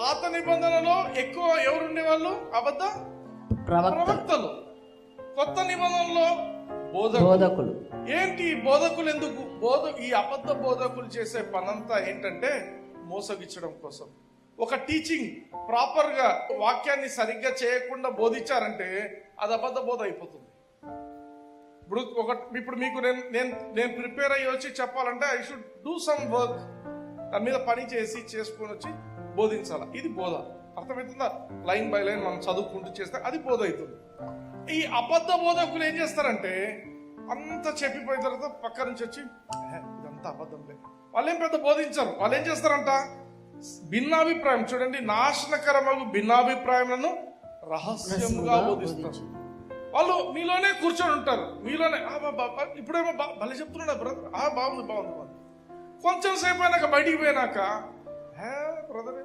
పాత నిబంధనలో ఎక్కువ ఎవరు ఉండేవాళ్ళు? అబద్ధ ప్రవక్తలు. కొత్త నిబంధనలో బోధకులు. ఏంటి బోధకులు? ఎందుకు ఈ అబద్ధ బోధకులు చేసే పనంతా ఏంటంటే మోసగించడం కోసం. ఒక టీచింగ్ ప్రాపర్ గా వాక్యాన్ని సరిగ్గా చేయకుండా బోధించారంటే అది అబద్ధ బోధ అయిపోతుంది. ఇప్పుడు మీకు నేను ప్రిపేర్ అయ్యి వచ్చి చెప్పాలంటే I should do some work, దాని మీద పని చేసుకొని వచ్చి బోధించాలి. ఇది బోధ. అర్థమవుతుందా? లైన్ బై లైన్ మనం చదువుకుంటూ చేస్తే అది బోధ అవుతుంది. ఈ అబద్ధ బోధకులు ఏం చేస్తారంటే అంతా చెప్పిపోయిన తర్వాత పక్క నుంచి వచ్చి ఇదంతా అబద్ధంలే, వాళ్ళేం పెద్ద బోధించరు. వాళ్ళు ఏం చేస్తారంట, భిన్నాభిప్రాయం, చూడండి, నాశనకరమగు భిన్నాభిప్రాయాలను రహస్యంగా బోధిస్తారు. వాళ్ళు మీలోనే కూర్చొని ఉంటారు, మీలోనే ఇప్పుడేమో భలే చెప్తున్నాడు బ్రదర్, బాగుంది. కొంచెం సేపు అయినాక బయటికి పోయినాక బ్రదర్